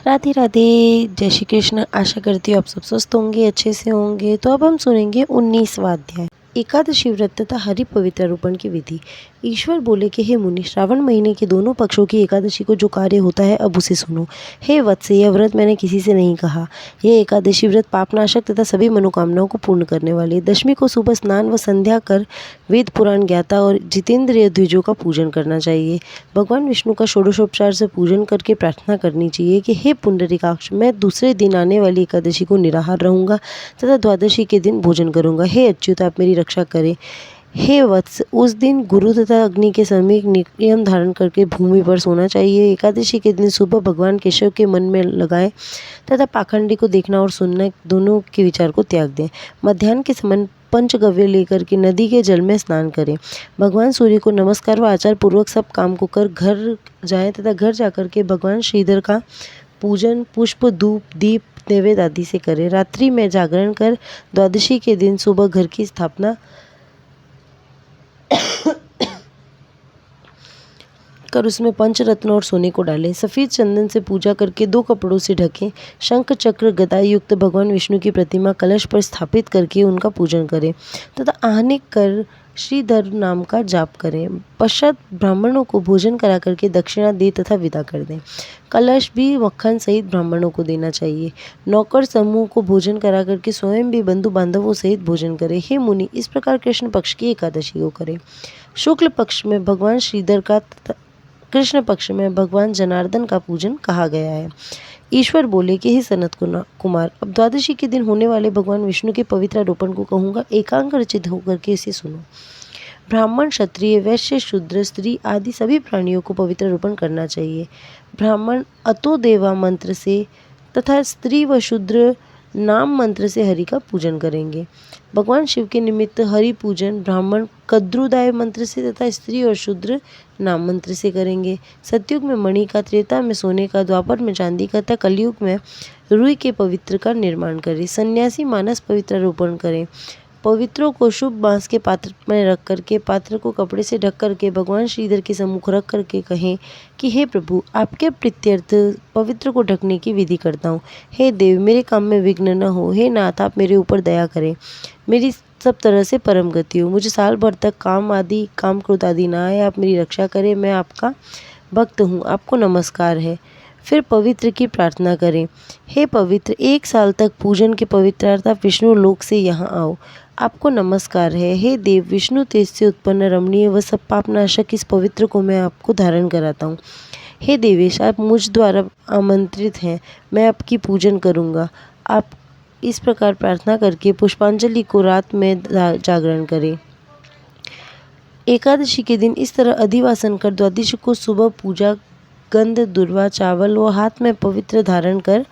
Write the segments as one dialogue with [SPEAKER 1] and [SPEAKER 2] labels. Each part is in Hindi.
[SPEAKER 1] राधे राधे, जय श्री कृष्ण। आशा करती हूँ आप सब स्वस्थ होंगे, अच्छे से होंगे। तो अब हम सुनेंगे 19वां अध्याय, एकादशी व्रत तथा हरि पवित्रारोपण की विधि। ईश्वर बोले कि हे मुनि, श्रावण महीने के दोनों पक्षों की एकादशी को जो कार्य होता है अब उसे सुनो। हे वत्स, यह व्रत मैंने किसी से नहीं कहा। यह एकादशी व्रत पापनाशक तथा सभी मनोकामनाओं को पूर्ण करने वाली। दशमी को सुबह स्नान व संध्या कर वेद पुराण ज्ञाता और जितेंद्रिय द्विजों का पूजन करना चाहिए। भगवान विष्णु का षोडशोपचार से पूजन करके प्रार्थना करनी चाहिए कि हे पुंडरीकाक्ष, मैं दूसरे दिन आने वाली एकादशी को निराहार रहूंगा तथा द्वादशी के दिन भोजन करूंगा। हे अच्युत, आप मेरी रक्षा करें। हे वत्स, उस दिन गुरु तथा अग्नि के समीप नियम धारण करके भूमि पर सोना चाहिए। एकादशी के दिन सुबह भगवान केशव के मन में लगाएं तथा पाखंडी को देखना और सुनना दोनों के विचार को त्याग दें। मध्याह्न के समय पंचगव्य लेकर के नदी के जल में स्नान करें। भगवान सूर्य को नमस्कार व आचार पूर्वक सब काम को कर घर जाएं तथा घर जाकर के भगवान श्रीधर का पूजन पुष्प धूप दीप नैवेद्य आदि से करें। रात्रि में जागरण कर द्वादशी के दिन सुबह घर की स्थापना कर उसमें पंचरत्न और सोने को डालें। सफ़ेद चंदन से पूजा करके 2 कपड़ों से ढकें। शंख चक्र गदा युक्त भगवान विष्णु की प्रतिमा कलश पर स्थापित करके उनका पूजन करें तथा आहनिक कर श्रीधर नाम का जाप करें। पश्चात ब्राह्मणों को भोजन करा करके दक्षिणा दे तथा विदा कर दें। कलश भी मक्खन सहित ब्राह्मणों को देना चाहिए। नौकर समूह को भोजन करा करके स्वयं भी बंधु बांधवों सहित भोजन करें। हे मुनि, इस प्रकार कृष्ण पक्ष की एकादशी को करें। शुक्ल पक्ष में भगवान श्रीधर का तथा कृष्ण पक्ष में भगवान जनार्दन का पूजन कहा गया है। ईश्वर बोले कि हे सनत कुमार, अब द्वादशी के दिन होने वाले भगवान विष्णु के पवित्रारोपण को कहूँगा, एकाग्रचित होकर के इसे सुनो। ब्राह्मण, क्षत्रिय, वैश्य, शूद्र, स्त्री आदि सभी प्राणियों को पवित्रारोपण करना चाहिए। ब्राह्मण अतो देवा मंत्र से तथा स्त्री व शूद्र नाम मंत्र से हरि का पूजन करेंगे। भगवान शिव के निमित्त हरि पूजन ब्राह्मण कद्रुदाय मंत्र से तथा स्त्री और शूद्र नाम मंत्र से करेंगे। सतयुग में मणि का, त्रेता में सोने का, द्वापर में चांदी का तथा कलयुग में रुई के पवित्र का निर्माण करें। सन्यासी मानस पवित्रारोपण करें। पवित्रों को शुभ बांस के पात्र में रख करके पात्र को कपड़े से ढक करके भगवान श्रीधर के सम्मुख रख करके कहें कि हे प्रभु, आपके प्रीत्यर्थ पवित्र को ढकने की विधि करता हूँ। हे देव, मेरे काम में विघ्न न हो। हे नाथ, आप मेरे ऊपर दया करें। मेरी सब तरह से परम गति हो। मुझे साल भर तक काम क्रोध आदि ना आए। आप मेरी रक्षा करें। मैं आपका भक्त हूँ, आपको नमस्कार है। फिर पवित्र की प्रार्थना करें। हे पवित्र, 1 साल तक पूजन के पवित्रार्थ आप विष्णु लोक से यहाँ आओ। आपको नमस्कार है। हे देव, विष्णु तेज से उत्पन्न रमणीय व सब पापनाशक इस पवित्र को मैं आपको धारण कराता हूँ। हे देवेश, आप मुझ द्वारा आमंत्रित हैं, मैं आपकी पूजन करूँगा। आप इस प्रकार प्रार्थना करके पुष्पांजलि को रात में जागरण करें। एकादशी के दिन इस तरह अधिवासन कर द्वादशी को सुबह पूजा गंध दुर्वा चावल व हाथ में पवित्र धारण कर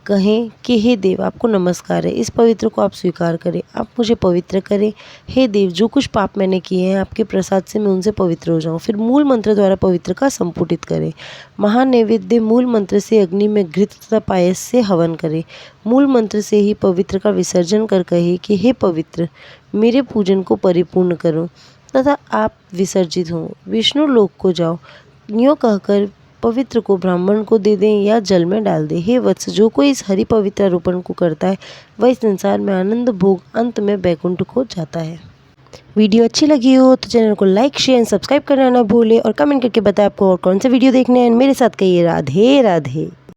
[SPEAKER 1] कहें कि हे देव, आपको नमस्कार है। इस पवित्र को आप स्वीकार करें। आप मुझे पवित्र करें। हे देव, जो कुछ पाप मैंने किए हैं आपके प्रसाद से मैं उनसे पवित्र हो जाऊं। फिर मूल मंत्र द्वारा पवित्र का संपुटित करें। महानैवेद्य मूल मंत्र से अग्नि में घृत तथा पायस से हवन करें। मूल मंत्र से ही पवित्र का विसर्जन कर कहे कि हे पवित्र, मेरे पूजन को परिपूर्ण करो तथा आप विसर्जित हों। विष्णु लोक को जाओ। यूँ कहकर पवित्र को ब्राह्मण को दे दें या जल में डाल दें। हे वत्स, जो कोई इस हरि पवित्रारोपण को करता है वह इस संसार में आनंद भोग अंत में बैकुंठ को जाता है। वीडियो अच्छी लगी हो तो चैनल को लाइक शेयर सब्सक्राइब करना ना भूलें और कमेंट करके बताएं आपको और कौन से वीडियो देखने हैं। मेरे साथ कहिए राधे राधे।